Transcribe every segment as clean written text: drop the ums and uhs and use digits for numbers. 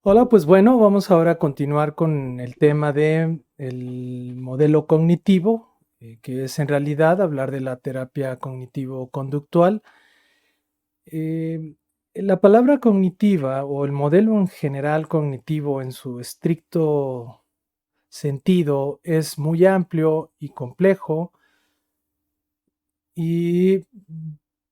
Hola, pues bueno, vamos ahora a continuar con el tema de el modelo cognitivo, que es en realidad hablar de la terapia cognitivo-conductual. Eh, la palabra cognitiva o el modelo en general cognitivo en su estricto sentido es muy amplio y complejo y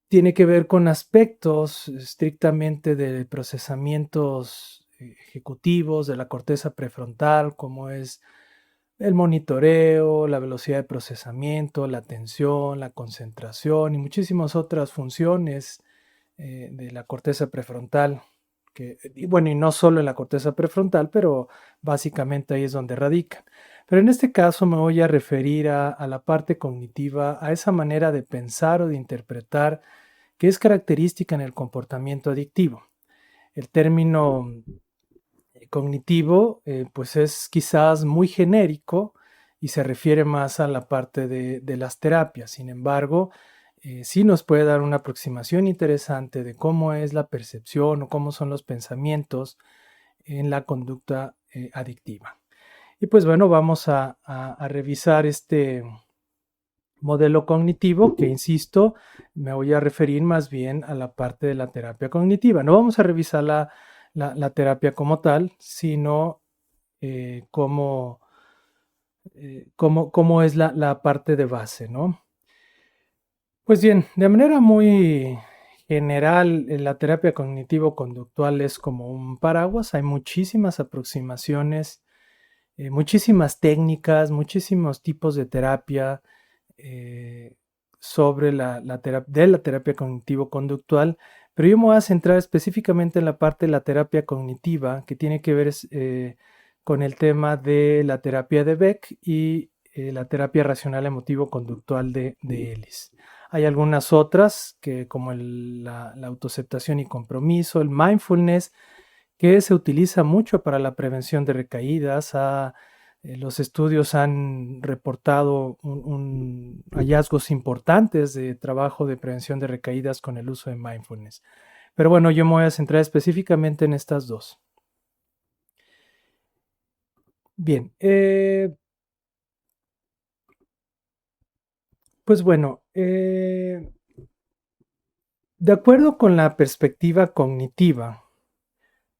tiene que ver con aspectos estrictamente de procesamientos ejecutivos de la corteza prefrontal, como es el monitoreo, la velocidad de procesamiento, la atención, la concentración y muchísimas otras funciones de la corteza prefrontal. Y bueno, y no solo en la corteza prefrontal, pero básicamente ahí es donde radican. Pero en este caso me voy a referir a la parte cognitiva, a esa manera de pensar o de interpretar que es característica en el comportamiento adictivo. El término cognitivo pues es quizás muy genérico y se refiere más a la parte de las terapias. Sin embargo, sí nos puede dar una aproximación interesante de cómo es la percepción o cómo son los pensamientos en la conducta adictiva. Y pues bueno, vamos a revisar este modelo cognitivo que, insisto, me voy a referir más bien a la parte de la terapia cognitiva. No vamos a revisar la terapia como tal, sino cómo, cómo es la parte de base, ¿no? Pues bien, de manera muy general, la terapia cognitivo-conductual es como un paraguas. Hay muchísimas aproximaciones, muchísimas técnicas, muchísimos tipos de terapia eh, sobre de la terapia cognitivo-conductual, pero yo me voy a centrar específicamente en la parte de la terapia cognitiva que tiene que ver con el tema de la terapia de Beck y la terapia racional emotivo-conductual de Ellis. Hay algunas otras que como la autoaceptación y compromiso, el mindfulness, que se utiliza mucho para la prevención de recaídas. Los estudios han reportado hallazgos importantes de trabajo de prevención de recaídas con el uso de mindfulness. Pero bueno, yo me voy a centrar específicamente en estas dos. Bien, pues bueno, de acuerdo con la perspectiva cognitiva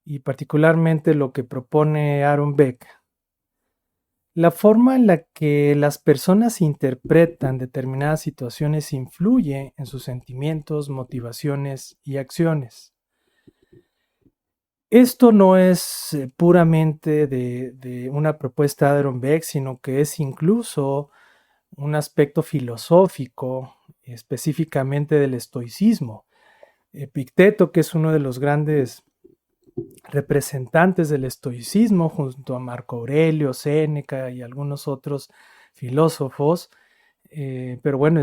y particularmente lo que propone Aaron Beck, la forma en la que las personas interpretan determinadas situaciones influye en sus sentimientos, motivaciones y acciones. Esto no es puramente de una propuesta de Aaron Beck, sino que es incluso un aspecto filosófico, específicamente del estoicismo. Epicteto, que es uno de los grandes representantes del estoicismo, junto a Marco Aurelio, Séneca y algunos otros filósofos. Pero bueno,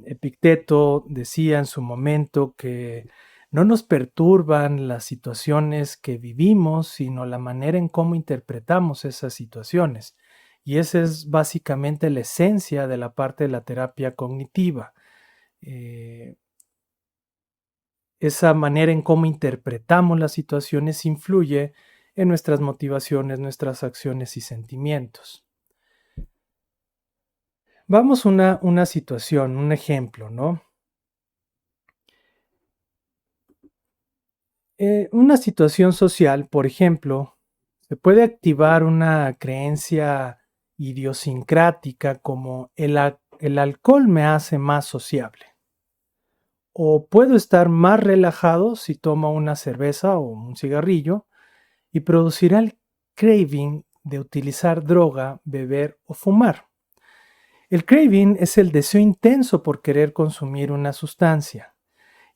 Epicteto decía en su momento que no nos perturban las situaciones que vivimos, sino la manera en cómo interpretamos esas situaciones. Y esa es básicamente la esencia de la parte de la terapia cognitiva. Eh, esa manera en cómo interpretamos las situaciones influye en nuestras motivaciones, nuestras acciones y sentimientos. Vamos a una situación, un ejemplo, ¿no? Una situación social, por ejemplo, se puede activar una creencia idiosincrática como el alcohol me hace más sociable. O puedo estar más relajado si tomo una cerveza o un cigarrillo y producirá el craving de utilizar droga, beber o fumar. El craving es el deseo intenso por querer consumir una sustancia.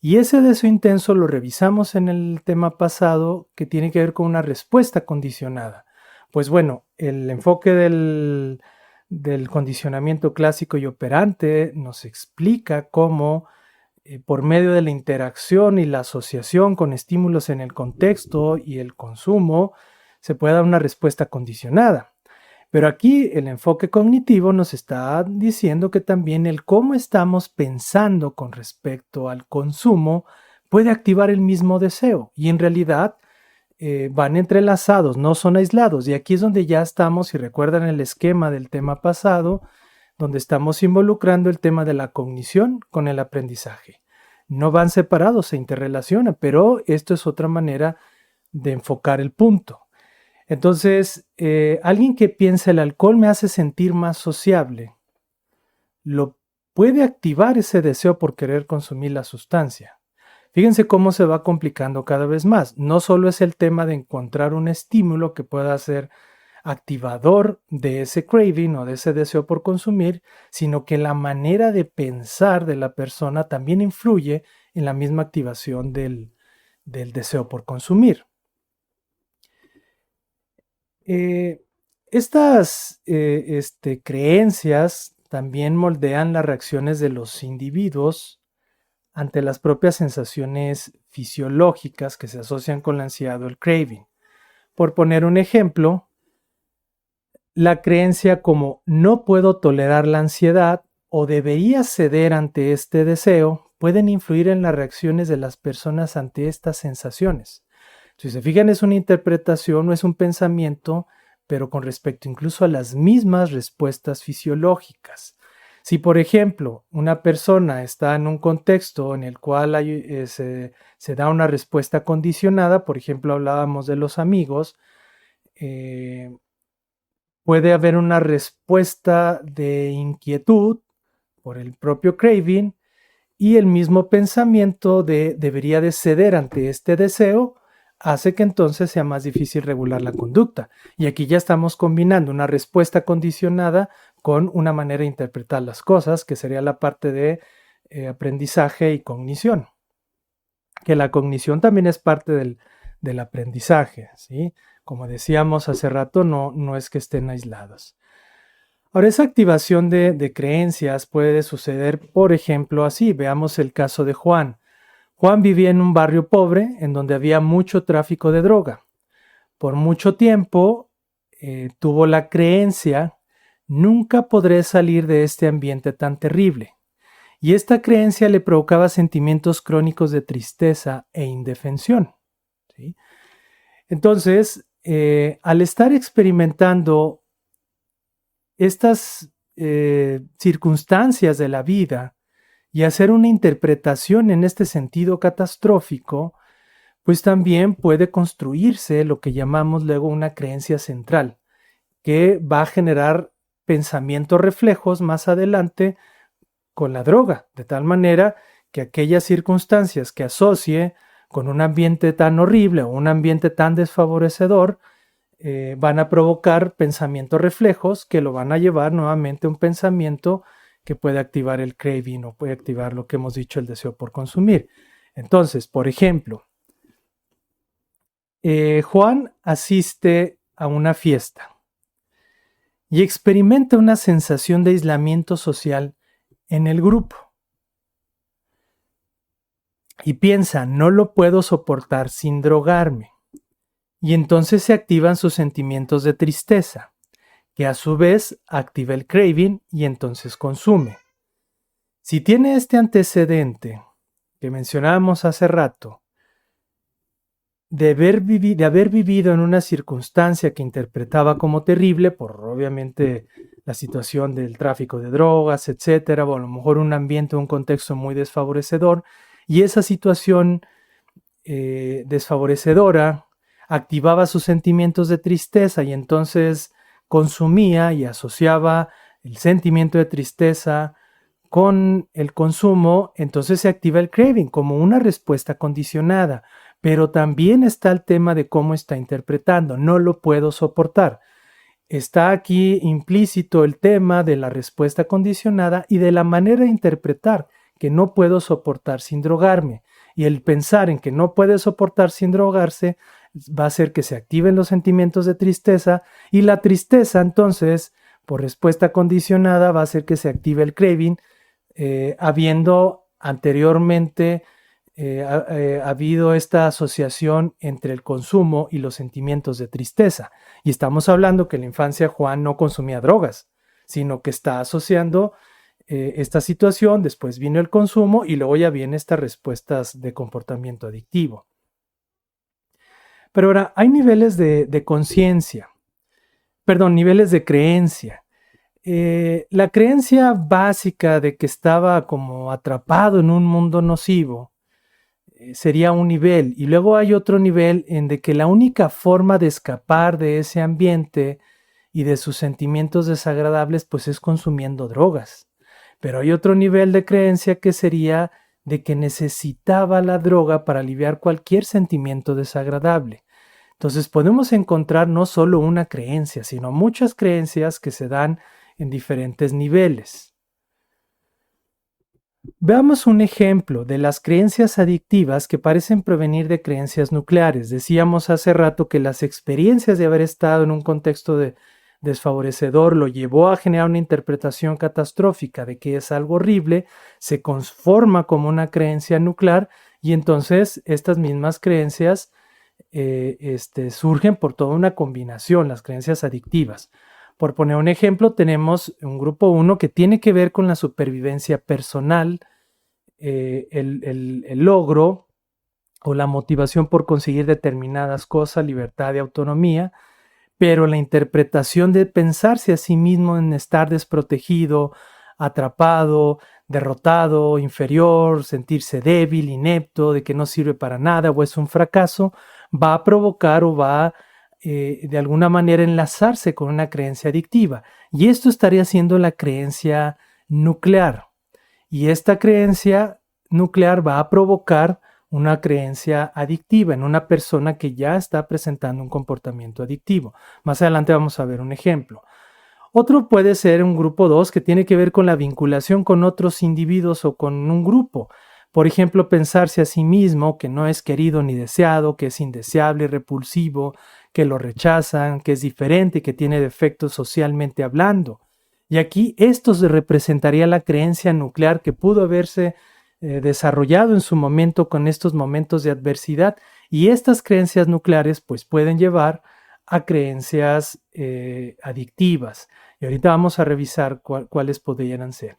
Y ese deseo intenso lo revisamos en el tema pasado que tiene que ver con una respuesta condicionada. Pues bueno, el enfoque del condicionamiento clásico y operante nos explica cómo por medio de la interacción y la asociación con estímulos en el contexto y el consumo se puede dar una respuesta condicionada. Pero aquí el enfoque cognitivo nos está diciendo que también el cómo estamos pensando con respecto al consumo puede activar el mismo deseo. Y en realidad van entrelazados, no son aislados. Y aquí es donde ya estamos, si recuerdan el esquema del tema pasado, donde estamos involucrando el tema de la cognición con el aprendizaje. No van separados, se interrelacionan, pero esto es otra manera de enfocar el punto. Entonces, alguien que piensa el alcohol me hace sentir más sociable, lo puede activar ese deseo por querer consumir la sustancia. Fíjense cómo se va complicando cada vez más. No solo es el tema de encontrar un estímulo que pueda ser activador de ese craving o de ese deseo por consumir, sino que la manera de pensar de la persona también influye en la misma activación del deseo por consumir. Estas creencias también moldean las reacciones de los individuos ante las propias sensaciones fisiológicas que se asocian con la ansiedad o el craving. Por poner un ejemplo, la creencia como no puedo tolerar la ansiedad o debería ceder ante este deseo pueden influir en las reacciones de las personas ante estas sensaciones. Si se fijan, es una interpretación, no es un pensamiento, pero con respecto incluso a las mismas respuestas fisiológicas. Si, por ejemplo, una persona está en un contexto en el cual se da una respuesta condicionada, por ejemplo, hablábamos de los amigos, puede haber una respuesta de inquietud por el propio craving y el mismo pensamiento de debería de ceder ante este deseo hace que entonces sea más difícil regular la conducta. Y aquí ya estamos combinando una respuesta condicionada con una manera de interpretar las cosas, que sería la parte de aprendizaje y cognición. Que la cognición también es parte del aprendizaje, ¿sí? Como decíamos hace rato, no es que estén aislados. Ahora, esa activación de creencias puede suceder, por ejemplo, así. Veamos el caso de Juan. Juan vivía en un barrio pobre en donde había mucho tráfico de droga. Por mucho tiempo tuvo la creencia, nunca podré salir de este ambiente tan terrible. Y esta creencia le provocaba sentimientos crónicos de tristeza e indefensión, ¿sí? Entonces, al estar experimentando estas circunstancias de la vida y hacer una interpretación en este sentido catastrófico, pues también puede construirse lo que llamamos luego una creencia central, que va a generar pensamientos reflejos más adelante con la droga, de tal manera que aquellas circunstancias que asocie con un ambiente tan horrible o un ambiente tan desfavorecedor, van a provocar pensamientos reflejos que lo van a llevar nuevamente a un pensamiento que puede activar el craving o puede activar lo que hemos dicho, el deseo por consumir. Entonces, por ejemplo, Juan asiste a una fiesta y experimenta una sensación de aislamiento social en el grupo. Y piensa, no lo puedo soportar sin drogarme. Y entonces se activan sus sentimientos de tristeza, que a su vez activa el craving y entonces consume. Si tiene este antecedente que mencionábamos hace rato, de haber vivido en una circunstancia que interpretaba como terrible, por obviamente la situación del tráfico de drogas, etcétera, o a lo mejor un ambiente, un contexto muy desfavorecedor, y esa situación desfavorecedora activaba sus sentimientos de tristeza y entonces consumía y asociaba el sentimiento de tristeza con el consumo, entonces se activa el craving como una respuesta condicionada. Pero también está el tema de cómo está interpretando. No lo puedo soportar. Está aquí implícito el tema de la respuesta condicionada y de la manera de interpretar que no puedo soportar sin drogarme. Y el pensar en que no puede soportar sin drogarse va a hacer que se activen los sentimientos de tristeza y la tristeza entonces, por respuesta condicionada, va a hacer que se active el craving, habiendo anteriormente ha habido esta asociación entre el consumo y los sentimientos de tristeza. Y estamos hablando que en la infancia Juan no consumía drogas, sino que está asociando esta situación, después vino el consumo y luego ya vienen estas respuestas de comportamiento adictivo. Pero ahora, hay niveles de conciencia, perdón, niveles de creencia. La creencia básica de que estaba como atrapado en un mundo nocivo sería un nivel, y luego hay otro nivel en de que la única forma de escapar de ese ambiente y de sus sentimientos desagradables pues es consumiendo drogas. Pero hay otro nivel de creencia que sería de que necesitaba la droga para aliviar cualquier sentimiento desagradable. Entonces podemos encontrar no solo una creencia, sino muchas creencias que se dan en diferentes niveles. Veamos un ejemplo de las creencias adictivas que parecen provenir de creencias nucleares. Decíamos hace rato que las experiencias de haber estado en un contexto desfavorecedor lo llevó a generar una interpretación catastrófica de que es algo horrible, se conforma como una creencia nuclear y entonces estas mismas creencias surgen por toda una combinación, las creencias adictivas. Por poner un ejemplo, tenemos un grupo 1 que tiene que ver con la supervivencia personal, el logro o la motivación por conseguir determinadas cosas, libertad y autonomía, pero la interpretación de pensarse a sí mismo en estar desprotegido, atrapado, derrotado, inferior, sentirse débil, inepto, de que no sirve para nada o es un fracaso, va a provocar o va a de alguna manera enlazarse con una creencia adictiva. Y esto estaría siendo la creencia nuclear. Y esta creencia nuclear va a provocar una creencia adictiva en una persona que ya está presentando un comportamiento adictivo. Más adelante vamos a ver un ejemplo. Otro puede ser un grupo 2 que tiene que ver con la vinculación con otros individuos o con un grupo. Por ejemplo, pensarse a sí mismo que no es querido ni deseado, que es indeseable, repulsivo, que lo rechazan, que es diferente, que tiene defectos socialmente hablando. Y aquí esto se representaría la creencia nuclear que pudo haberse desarrollado en su momento con estos momentos de adversidad, y estas creencias nucleares pues pueden llevar a creencias adictivas. Y ahorita vamos a revisar cuáles podrían ser.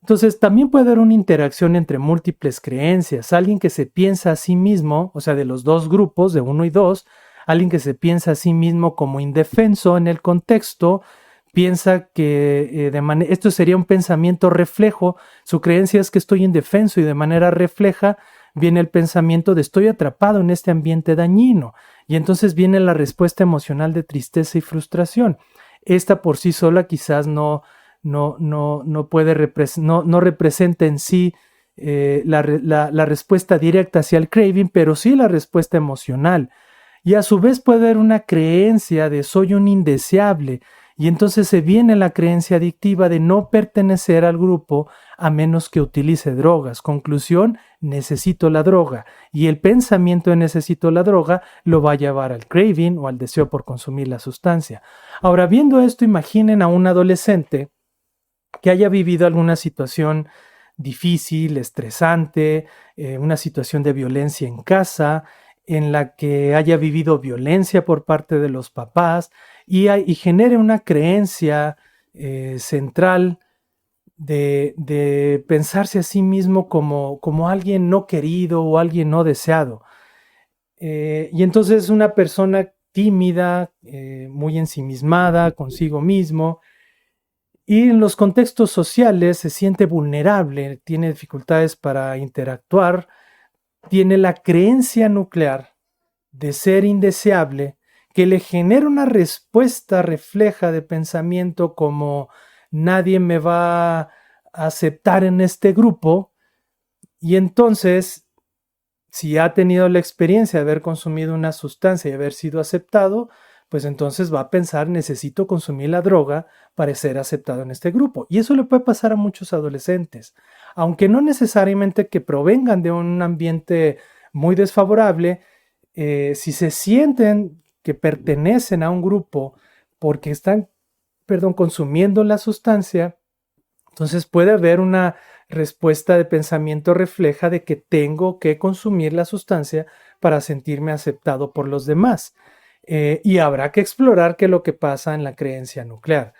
Entonces, también puede haber una interacción entre múltiples creencias. Alguien que se piensa a sí mismo, o sea, de los dos grupos, de 1 y 2, alguien que se piensa a sí mismo como indefenso en el contexto, piensa que esto sería un pensamiento reflejo. Su creencia es que estoy indefenso y de manera refleja viene el pensamiento de estoy atrapado en este ambiente dañino. Y entonces viene la respuesta emocional de tristeza y frustración. Esta por sí sola quizás no representa en sí la respuesta directa hacia el craving, pero sí la respuesta emocional. Y a su vez puede haber una creencia de soy un indeseable, y entonces se viene la creencia adictiva de no pertenecer al grupo a menos que utilice drogas. Conclusión, necesito la droga. Y el pensamiento de necesito la droga lo va a llevar al craving o al deseo por consumir la sustancia. Ahora, viendo esto, imaginen a un adolescente que haya vivido alguna situación difícil, estresante, una situación de violencia en casa, en la que haya vivido violencia por parte de los papás y genere una creencia central de pensarse a sí mismo como alguien no querido o alguien no deseado. Y entonces una persona tímida, muy ensimismada consigo mismo, y en los contextos sociales se siente vulnerable, tiene dificultades para interactuar, tiene la creencia nuclear de ser indeseable que le genera una respuesta refleja de pensamiento como nadie me va a aceptar en este grupo, y entonces si ha tenido la experiencia de haber consumido una sustancia y haber sido aceptado, pues entonces va a pensar necesito consumir la droga para ser aceptado en este grupo. Y eso le puede pasar a muchos adolescentes, aunque no necesariamente que provengan de un ambiente muy desfavorable. Si se sienten que pertenecen a un grupo porque están, consumiendo la sustancia, entonces puede haber una respuesta de pensamiento refleja de que tengo que consumir la sustancia para sentirme aceptado por los demás. Y habrá que explorar qué es lo que pasa en la creencia nuclear.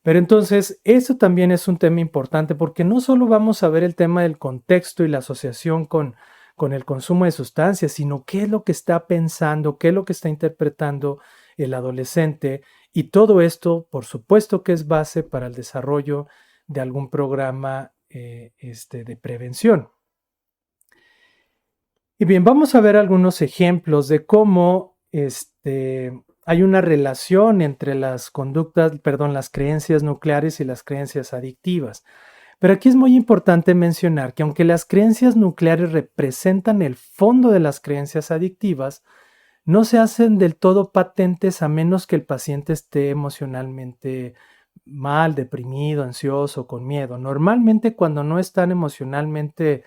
Pero entonces, eso también es un tema importante porque no solo vamos a ver el tema del contexto y la asociación con con el consumo de sustancias, sino qué es lo que está pensando, qué es lo que está interpretando el adolescente. Y todo esto, por supuesto que es base para el desarrollo de algún programa de prevención. Y bien, vamos a ver algunos ejemplos de cómo hay una relación entre las las creencias nucleares y las creencias adictivas. Pero aquí es muy importante mencionar que aunque las creencias nucleares representan el fondo de las creencias adictivas, no se hacen del todo patentes a menos que el paciente esté emocionalmente mal, deprimido, ansioso, con miedo. Normalmente cuando no están emocionalmente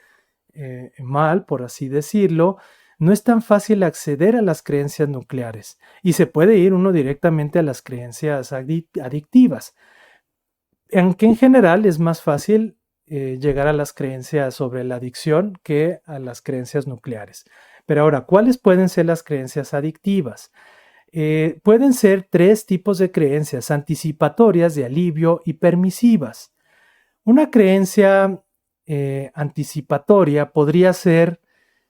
mal, por así decirlo, no es tan fácil acceder a las creencias nucleares y se puede ir uno directamente a las creencias adictivas. Aunque en general es más fácil llegar a las creencias sobre la adicción que a las creencias nucleares. Pero ahora, ¿cuáles pueden ser las creencias adictivas? Pueden ser 3 tipos de creencias: anticipatorias, de alivio y permisivas. Una creencia anticipatoria podría ser: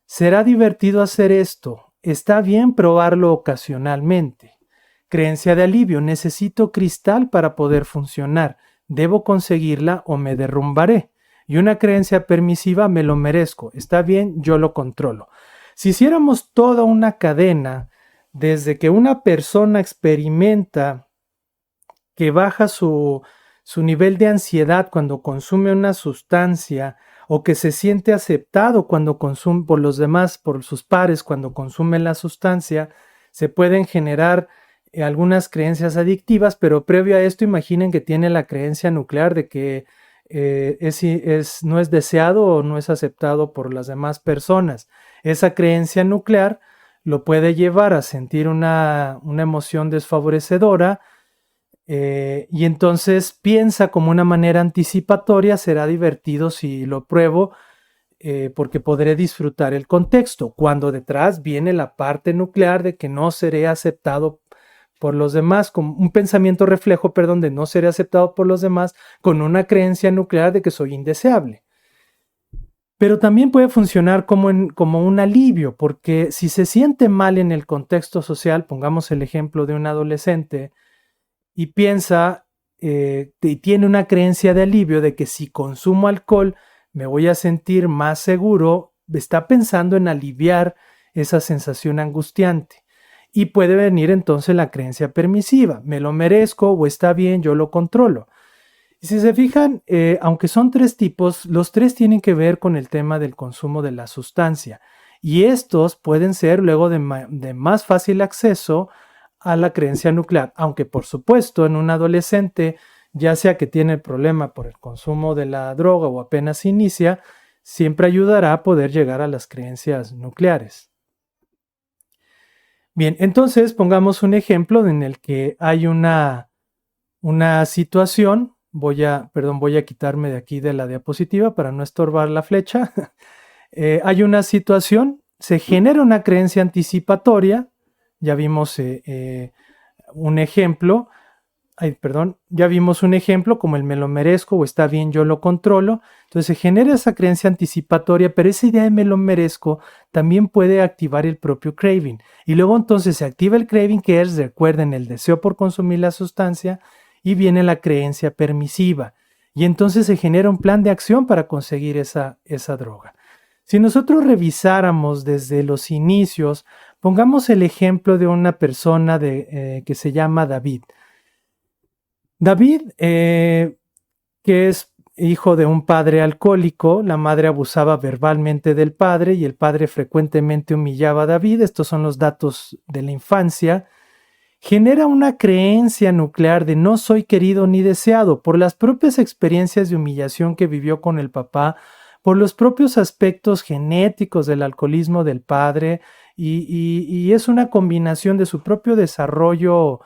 será divertido hacer esto, está bien probarlo ocasionalmente. Creencia de alivio: necesito cristal para poder funcionar, debo conseguirla o me derrumbaré. Y una creencia permisiva: me lo merezco, está bien, yo lo controlo. Si hiciéramos toda una cadena desde que una persona experimenta que baja su nivel de ansiedad cuando consume una sustancia, o que se siente aceptado cuando consume por los demás, por sus pares cuando consume la sustancia, se pueden generar algunas creencias adictivas. Pero previo a esto, imaginen que tiene la creencia nuclear de que no es deseado o no es aceptado por las demás personas. Esa creencia nuclear lo puede llevar a sentir una emoción desfavorecedora, y entonces piensa como una manera anticipatoria: será divertido si lo pruebo, porque podré disfrutar el contexto, cuando detrás viene la parte nuclear de que no seré aceptado por los demás, con un pensamiento reflejo, de no seré aceptado por los demás, con una creencia nuclear de que soy indeseable. Pero también puede funcionar como un alivio, porque si se siente mal en el contexto social, pongamos el ejemplo de un adolescente, y piensa y tiene una creencia de alivio de que si consumo alcohol me voy a sentir más seguro, está pensando en aliviar esa sensación angustiante. Y puede venir entonces la creencia permisiva: me lo merezco o está bien, yo lo controlo. Y si se fijan, aunque son 3 tipos, los 3 tienen que ver con el tema del consumo de la sustancia. Y estos pueden ser luego de más fácil acceso a la creencia nuclear, aunque por supuesto en un adolescente, ya sea que tiene el problema por el consumo de la droga o apenas inicia, siempre ayudará a poder llegar a las creencias nucleares. Bien, entonces pongamos un ejemplo en el que hay una situación. Voy a quitarme de aquí de la diapositiva para no estorbar la flecha. Hay una situación, se genera una creencia anticipatoria. Ya vimos un ejemplo. Ya vimos un ejemplo como el me lo merezco o está bien, yo lo controlo. Entonces se genera esa creencia anticipatoria, pero esa idea de me lo merezco también puede activar el propio craving. Y luego entonces se activa el craving, que es, recuerden, el deseo por consumir la sustancia, y viene la creencia permisiva. Y entonces se genera un plan de acción para conseguir esa droga. Si nosotros revisáramos desde los inicios, pongamos el ejemplo de una persona que se llama David. David, que es hijo de un padre alcohólico, la madre abusaba verbalmente del padre y el padre frecuentemente humillaba a David. Estos son los datos de la infancia. Genera una creencia nuclear de no soy querido ni deseado por las propias experiencias de humillación que vivió con el papá, por los propios aspectos genéticos del alcoholismo del padre, y es una combinación de su propio desarrollo,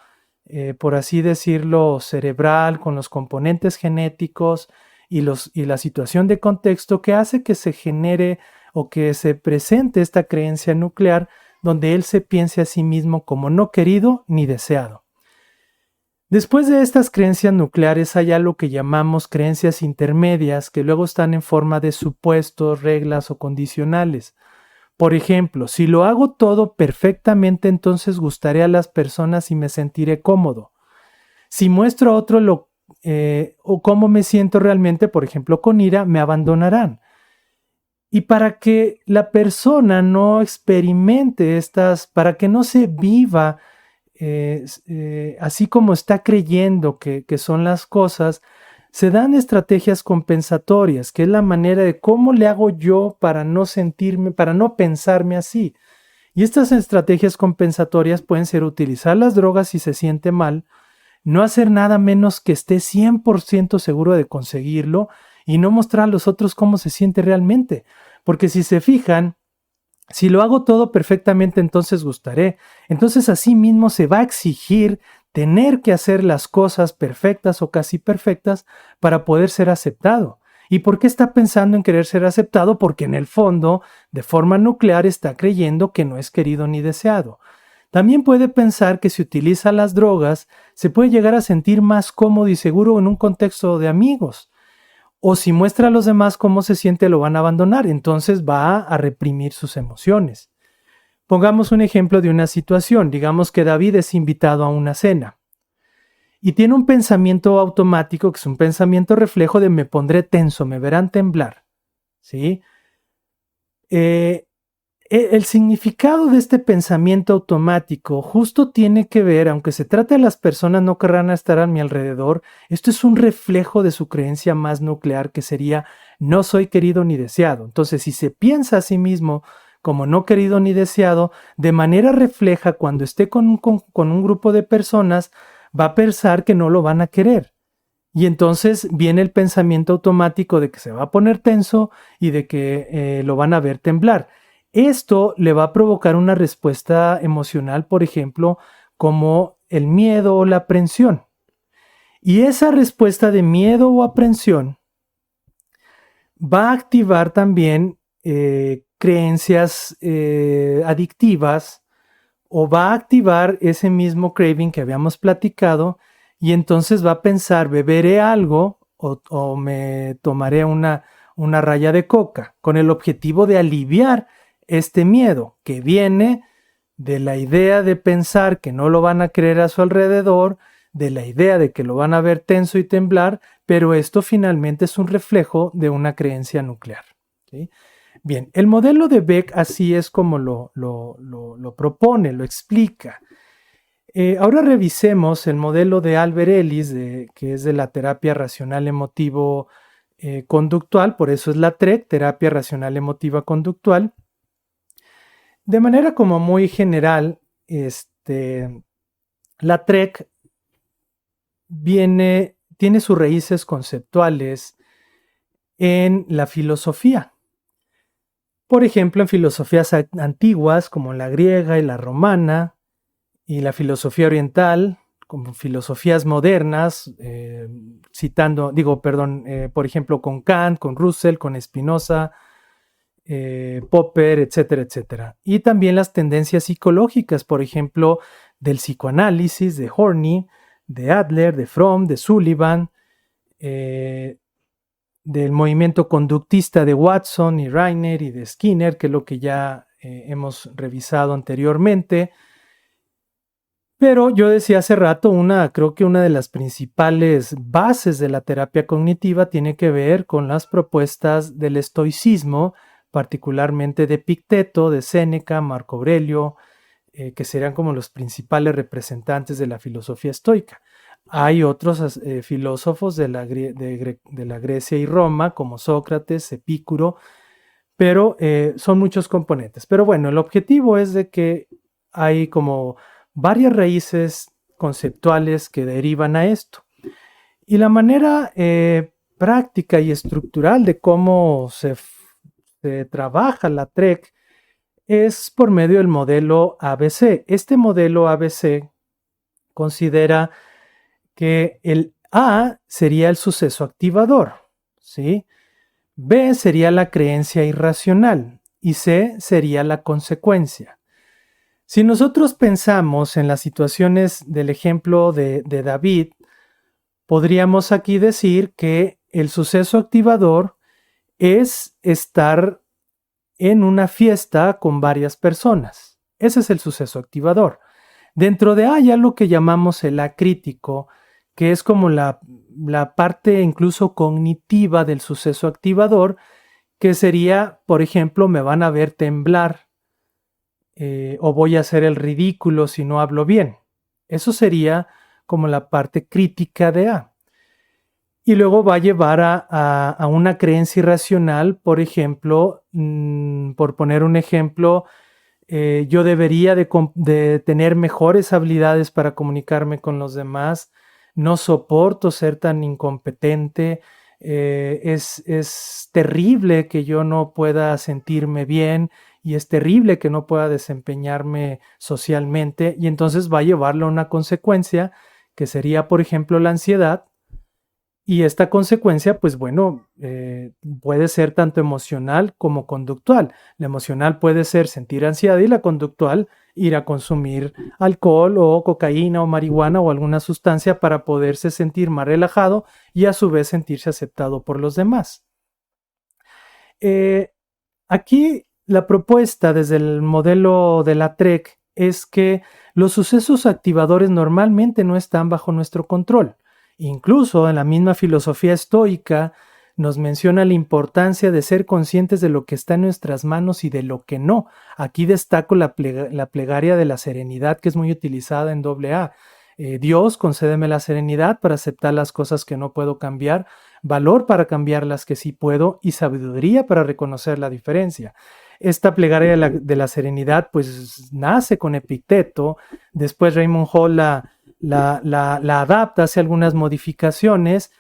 por así decirlo, cerebral, con los componentes genéticos y la situación de contexto, que hace que se genere o que se presente esta creencia nuclear, donde él se piense a sí mismo como no querido ni deseado. Después de estas creencias nucleares hay algo que llamamos creencias intermedias, que luego están en forma de supuestos, reglas o condicionales. Por ejemplo, si lo hago todo perfectamente, entonces gustaré a las personas y me sentiré cómodo. Si muestro a otro o cómo me siento realmente, por ejemplo, con ira, me abandonarán. Y para que la persona no experimente para que no se viva así como está creyendo que son las cosas, se dan estrategias compensatorias, que es la manera de cómo le hago yo para no sentirme, para no pensarme así. Y estas estrategias compensatorias pueden ser utilizar las drogas si se siente mal, no hacer nada menos que esté 100% seguro de conseguirlo y no mostrar a los otros cómo se siente realmente. Porque si se fijan, si lo hago todo perfectamente, entonces gustaré. Entonces así mismo se va a exigir tener que hacer las cosas perfectas o casi perfectas para poder ser aceptado. ¿Y por qué está pensando en querer ser aceptado? Porque en el fondo, de forma nuclear, está creyendo que no es querido ni deseado. También puede pensar que si utiliza las drogas, se puede llegar a sentir más cómodo y seguro en un contexto de amigos. O si muestra a los demás cómo se siente, lo van a abandonar. Entonces va a reprimir sus emociones. Pongamos un ejemplo de una situación. Digamos que David es invitado a una cena y tiene un pensamiento automático, que es un pensamiento reflejo de me pondré tenso, me verán temblar. ¿Sí? El significado de este pensamiento automático justo tiene que ver, aunque se trate de las personas no querrán estar a mi alrededor, esto es un reflejo de su creencia más nuclear, que sería no soy querido ni deseado. Entonces, si se piensa a sí mismo como no querido ni deseado, de manera refleja, cuando esté con un grupo de personas, va a pensar que no lo van a querer. Y entonces viene el pensamiento automático de que se va a poner tenso y de que lo van a ver temblar. Esto le va a provocar una respuesta emocional, por ejemplo, como el miedo o la aprensión. Y esa respuesta de miedo o aprensión va a activar también creencias adictivas, o va a activar ese mismo craving que habíamos platicado, y entonces va a pensar, beberé algo o me tomaré una raya de coca, con el objetivo de aliviar este miedo que viene de la idea de pensar que no lo van a creer a su alrededor, de la idea de que lo van a ver tenso y temblar, pero esto finalmente es un reflejo de una creencia nuclear. ¿Sí? Bien, el modelo de Beck así es como lo propone, lo explica. Ahora revisemos el modelo de Albert Ellis, que es de la terapia racional emotivo conductual, por eso es la TREC, terapia racional emotiva conductual. De manera como muy general, la TREC tiene sus raíces conceptuales en la filosofía. Por ejemplo, en filosofías antiguas como la griega y la romana, y la filosofía oriental, como filosofías modernas, por ejemplo, con Kant, con Russell, con Spinoza, Popper, etcétera, etcétera. Y también las tendencias psicológicas, por ejemplo, del psicoanálisis, de Horney, de Adler, de Fromm, de Sullivan, del movimiento conductista de Watson y Reiner y de Skinner, que es lo que ya hemos revisado anteriormente. Pero yo decía hace rato, creo que una de las principales bases de la terapia cognitiva tiene que ver con las propuestas del estoicismo, particularmente de Epicteto, de Séneca, Marco Aurelio, que serían como los principales representantes de la filosofía estoica. Hay otros filósofos de la Grecia y Roma, como Sócrates, Epicuro, pero son muchos componentes. Pero bueno, el objetivo es de que hay como varias raíces conceptuales que derivan a esto. Y la manera práctica y estructural de cómo se trabaja la TREC es por medio del modelo ABC. Este modelo ABC considera que el A sería el suceso activador, ¿sí? B sería la creencia irracional y C sería la consecuencia. Si nosotros pensamos en las situaciones del ejemplo de David, podríamos aquí decir que el suceso activador es estar en una fiesta con varias personas. Ese es el suceso activador. Dentro de A hay algo que llamamos el acrítico, que es como la parte incluso cognitiva del suceso activador, que sería, por ejemplo, me van a ver temblar o voy a hacer el ridículo si no hablo bien. Eso sería como la parte crítica de A. Y luego va a llevar a una creencia irracional, por ejemplo, por poner un ejemplo, yo debería de tener mejores habilidades para comunicarme con los demás, no soporto ser tan incompetente, es terrible que yo no pueda sentirme bien y es terrible que no pueda desempeñarme socialmente, y entonces va a llevarlo a una consecuencia que sería, por ejemplo, la ansiedad. Y esta consecuencia, pues bueno, puede ser tanto emocional como conductual. La emocional puede ser sentir ansiedad y la conductual ir a consumir alcohol o cocaína o marihuana o alguna sustancia para poderse sentir más relajado y a su vez sentirse aceptado por los demás. Aquí la propuesta desde el modelo de la TREC es que los sucesos activadores normalmente no están bajo nuestro control. Incluso en la misma filosofía estoica nos menciona la importancia de ser conscientes de lo que está en nuestras manos y de lo que no. Aquí destaco la plegaria de la serenidad, que es muy utilizada en AA. Dios, concédeme la serenidad para aceptar las cosas que no puedo cambiar, valor para cambiar las que sí puedo y sabiduría para reconocer la diferencia. Esta plegaria de la serenidad pues nace con Epicteto, después Raymond Hall la adapta, hace algunas modificaciones.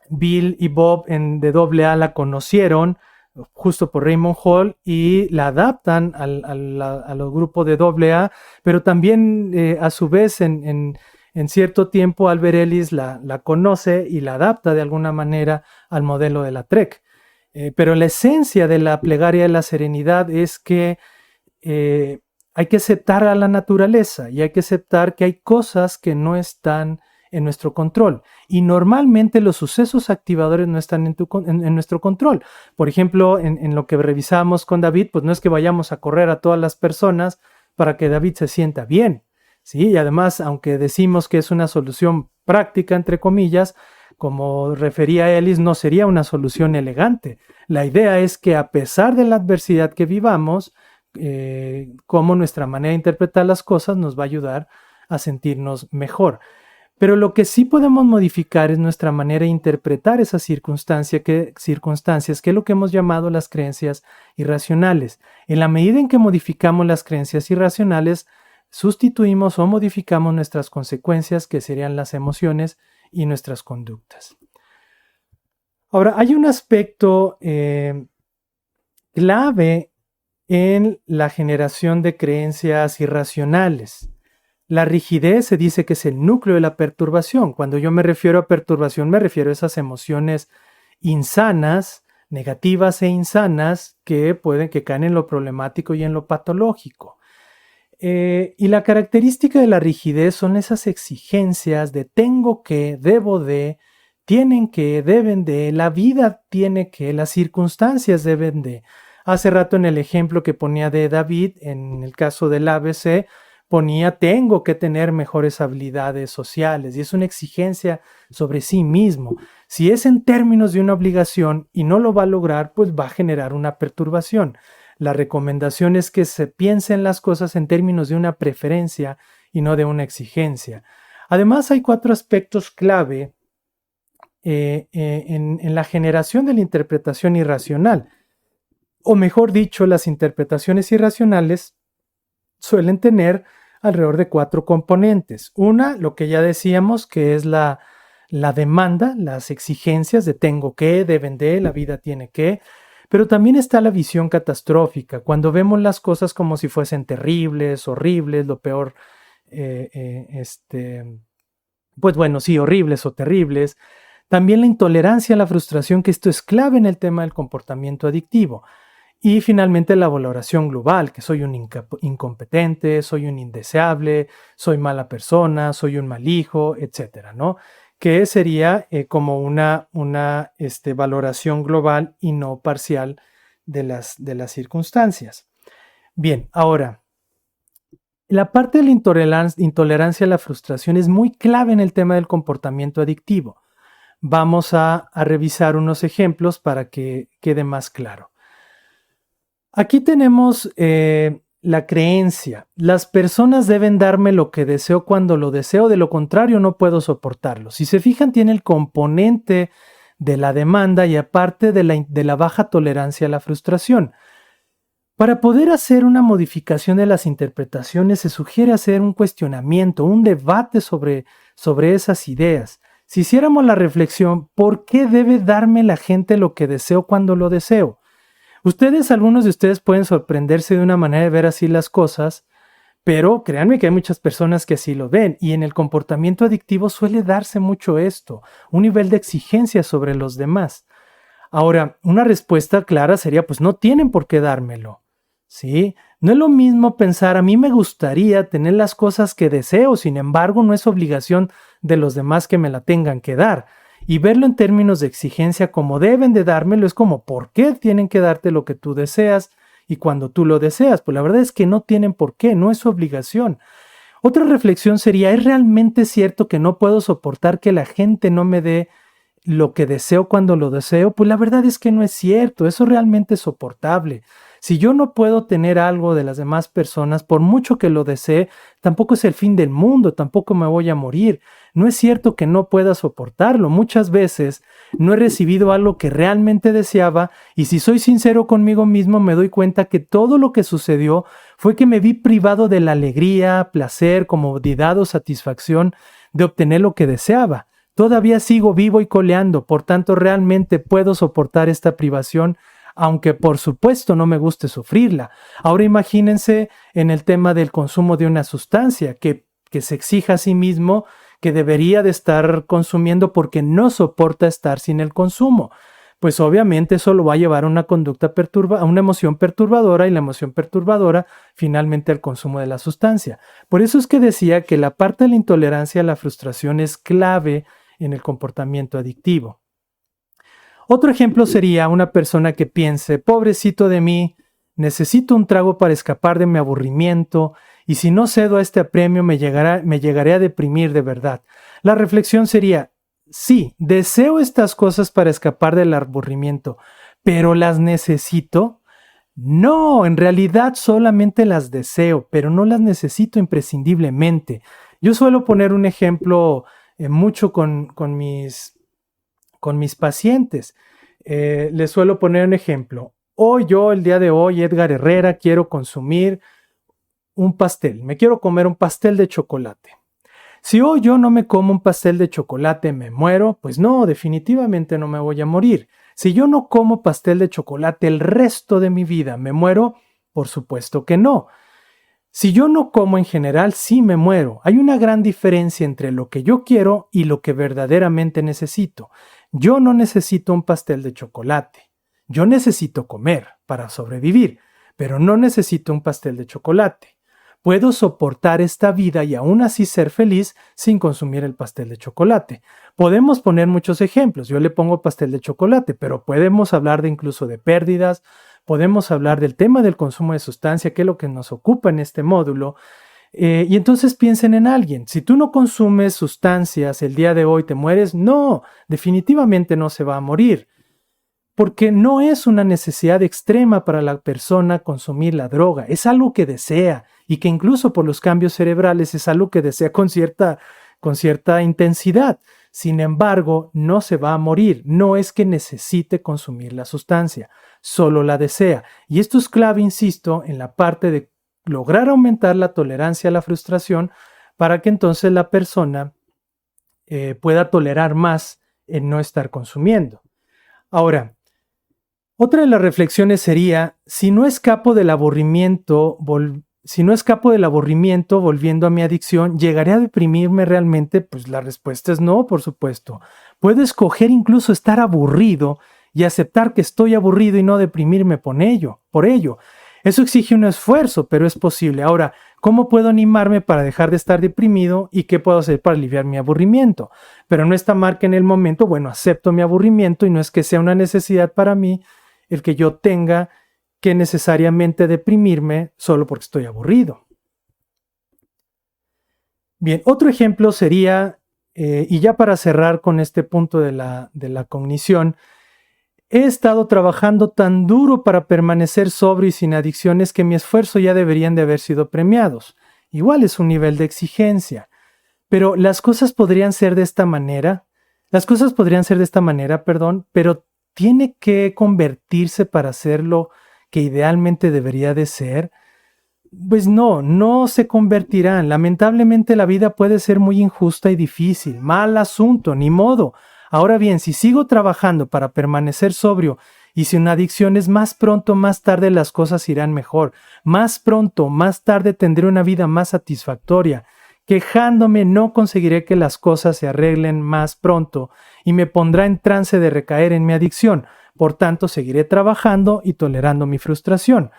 Bill y Bob de AA la conocieron justo por Raymond Hall y la adaptan a los grupos de AA, pero también a su vez en cierto tiempo Albert Ellis la conoce y la adapta de alguna manera al modelo de la TREC. Pero la esencia de la plegaria de la serenidad es que hay que aceptar a la naturaleza y hay que aceptar que hay cosas que no están en nuestro control. Y normalmente los sucesos activadores no están en nuestro control. Por ejemplo, en lo que revisamos con David, pues no es que vayamos a correr a todas las personas para que David se sienta bien, ¿sí? Y además, aunque decimos que es una solución práctica, entre comillas, como refería Ellis, no sería una solución elegante. La idea es que a pesar de la adversidad que vivamos, cómo nuestra manera de interpretar las cosas nos va a ayudar a sentirnos mejor. Pero lo que sí podemos modificar es nuestra manera de interpretar esas circunstancias, que es lo que hemos llamado las creencias irracionales. En la medida en que modificamos las creencias irracionales, sustituimos o modificamos nuestras consecuencias, que serían las emociones y nuestras conductas. Ahora, hay un aspecto clave en la generación de creencias irracionales. La rigidez se dice que es el núcleo de la perturbación. Cuando yo me refiero a perturbación, me refiero a esas emociones insanas, negativas e insanas que caen en lo problemático y en lo patológico. Y la característica de la rigidez son esas exigencias de tengo que, debo de, tienen que, deben de, la vida tiene que, las circunstancias deben de. Hace rato en el ejemplo que ponía de David, en el caso del ABC, ponía tengo que tener mejores habilidades sociales y es una exigencia sobre sí mismo. Si es en términos de una obligación y no lo va a lograr, pues va a generar una perturbación. La recomendación es que se piensen las cosas en términos de una preferencia y no de una exigencia. Además, hay 4 aspectos clave en la generación de la interpretación irracional. O mejor dicho, las interpretaciones irracionales suelen tener alrededor de 4 componentes. Una, lo que ya decíamos, que es la demanda, las exigencias de tengo que, deben de, la vida tiene que. Pero también está la visión catastrófica, cuando vemos las cosas como si fuesen terribles, horribles, lo peor, pues bueno, sí, horribles o terribles. También la intolerancia a la frustración, que esto es clave en el tema del comportamiento adictivo. Y finalmente la valoración global, que soy un incompetente, soy un indeseable, soy mala persona, soy un mal hijo, etcétera, ¿no? Que sería como una valoración global y no parcial de las circunstancias. Bien, ahora, la parte de la intolerancia a la frustración es muy clave en el tema del comportamiento adictivo. Vamos a revisar unos ejemplos para que quede más claro. Aquí tenemos la creencia. Las personas deben darme lo que deseo cuando lo deseo, de lo contrario no puedo soportarlo. Si se fijan, tiene el componente de la demanda y aparte de la baja tolerancia a la frustración. Para poder hacer una modificación de las interpretaciones se sugiere hacer un cuestionamiento, un debate sobre esas ideas. Si hiciéramos la reflexión, ¿por qué debe darme la gente lo que deseo cuando lo deseo? Algunos de ustedes pueden sorprenderse de una manera de ver así las cosas, pero créanme que hay muchas personas que así lo ven y en el comportamiento adictivo suele darse mucho esto, un nivel de exigencia sobre los demás. Ahora, una respuesta clara sería, pues no tienen por qué dármelo, ¿sí? No es lo mismo pensar, a mí me gustaría tener las cosas que deseo, sin embargo, no es obligación de los demás que me la tengan que dar. Y verlo en términos de exigencia como deben de dármelo es como ¿por qué tienen que darte lo que tú deseas y cuando tú lo deseas? Pues la verdad es que no tienen por qué, no es su obligación. Otra reflexión sería, ¿es realmente cierto que no puedo soportar que la gente no me dé lo que deseo cuando lo deseo? Pues la verdad es que no es cierto, eso realmente es soportable. Si yo no puedo tener algo de las demás personas, por mucho que lo desee, tampoco es el fin del mundo, tampoco me voy a morir. No es cierto que no pueda soportarlo. Muchas veces no he recibido algo que realmente deseaba y si soy sincero conmigo mismo me doy cuenta que todo lo que sucedió fue que me vi privado de la alegría, placer, comodidad o satisfacción de obtener lo que deseaba. Todavía sigo vivo y coleando, por tanto realmente puedo soportar esta privación, aunque por supuesto no me guste sufrirla. Ahora imagínense en el tema del consumo de una sustancia que se exija a sí mismo que debería de estar consumiendo porque no soporta estar sin el consumo. Pues obviamente eso lo va a llevar a una conducta a una emoción perturbadora y la emoción perturbadora finalmente al consumo de la sustancia. Por eso es que decía que la parte de la intolerancia a la frustración es clave en el comportamiento adictivo. Otro ejemplo sería una persona que piense, pobrecito de mí, necesito un trago para escapar de mi aburrimiento y si no cedo a este apremio me llegaré a deprimir de verdad. La reflexión sería, sí, deseo estas cosas para escapar del aburrimiento, pero ¿las necesito? No, en realidad solamente las deseo, pero no las necesito imprescindiblemente. Yo suelo poner un ejemplo mucho con mis pacientes. Les suelo poner un ejemplo. El día de hoy, Edgar Herrera, quiero consumir un pastel. Me quiero comer un pastel de chocolate. Si hoy yo no me como un pastel de chocolate, ¿me muero? Pues no, definitivamente no me voy a morir. Si yo no como pastel de chocolate el resto de mi vida, ¿me muero? Por supuesto que no. Si yo no como en general, sí me muero. Hay una gran diferencia entre lo que yo quiero y lo que verdaderamente necesito. Yo no necesito un pastel de chocolate. Yo necesito comer para sobrevivir, pero no necesito un pastel de chocolate. Puedo soportar esta vida y aún así ser feliz sin consumir el pastel de chocolate. Podemos poner muchos ejemplos. Yo le pongo pastel de chocolate, pero podemos hablar incluso de pérdidas. Podemos hablar del tema del consumo de sustancia, que es lo que nos ocupa en este módulo. Y entonces piensen en alguien. Si tú no consumes sustancias el día de hoy, ¿te mueres? No, definitivamente no se va a morir. Porque no es una necesidad extrema para la persona consumir la droga. Es algo que desea y que incluso por los cambios cerebrales es algo que desea con cierta intensidad. Sin embargo, no se va a morir. No es que necesite consumir la sustancia, solo la desea. Y esto es clave, insisto, en la parte de lograr aumentar la tolerancia a la frustración para que entonces la persona pueda tolerar más en no estar consumiendo. Ahora, otra de las reflexiones sería, si no escapo del aburrimiento volviendo a mi adicción, ¿llegaré a deprimirme realmente? Pues la respuesta es no, por supuesto. Puedo escoger incluso estar aburrido y aceptar que estoy aburrido y no deprimirme por ello. Eso exige un esfuerzo, pero es posible. Ahora, ¿cómo puedo animarme para dejar de estar deprimido y qué puedo hacer para aliviar mi aburrimiento? Pero no está mal que en el momento, acepto mi aburrimiento y no es que sea una necesidad para mí el que yo tenga que necesariamente deprimirme solo porque estoy aburrido. Bien, otro ejemplo sería, y ya para cerrar con este punto de la cognición, he estado trabajando tan duro para permanecer sobrio y sin adicciones que mi esfuerzo ya deberían de haber sido premiados. Igual es un nivel de exigencia. Pero las cosas podrían ser de esta manera. Pero tiene que convertirse para ser lo que idealmente debería de ser. Pues no se convertirán. Lamentablemente la vida puede ser muy injusta y difícil. Mal asunto, ni modo. Ahora bien, si sigo trabajando para permanecer sobrio y sin adicciones, más pronto, más tarde las cosas irán mejor. Más pronto, más tarde tendré una vida más satisfactoria. Quejándome no conseguiré que las cosas se arreglen más pronto y me pondrá en trance de recaer en mi adicción. Por tanto, seguiré trabajando y tolerando mi frustración.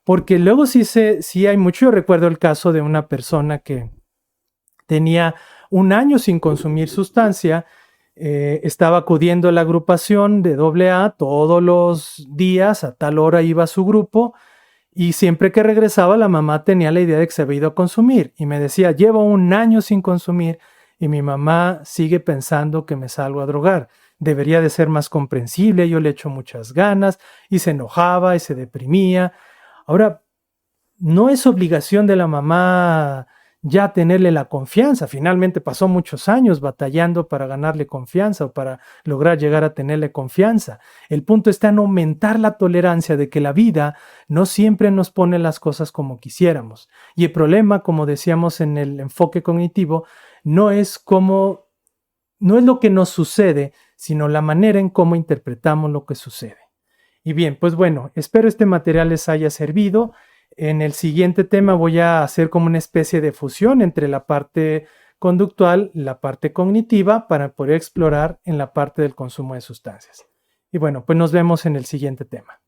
Porque luego sí hay mucho. Yo recuerdo el caso de una persona que tenía 1 año sin consumir sustancia, estaba acudiendo a la agrupación de AA todos los días, a tal hora iba a su grupo, y siempre que regresaba la mamá tenía la idea de que se había ido a consumir, y me decía, llevo 1 año sin consumir, y mi mamá sigue pensando que me salgo a drogar. Debería de ser más comprensible, yo le echo muchas ganas, y se enojaba y se deprimía. Ahora, no es obligación de la mamá ya tenerle la confianza. Finalmente pasó muchos años batallando para ganarle confianza o para lograr llegar a tenerle confianza. El punto está en aumentar la tolerancia de que la vida no siempre nos pone las cosas como quisiéramos. Y el problema, como decíamos en el enfoque cognitivo, no es lo que nos sucede, sino la manera en cómo interpretamos lo que sucede. Y bien, pues bueno, espero este material les haya servido. En el siguiente tema voy a hacer como una especie de fusión entre la parte conductual y la parte cognitiva para poder explorar en la parte del consumo de sustancias. Y bueno, pues nos vemos en el siguiente tema.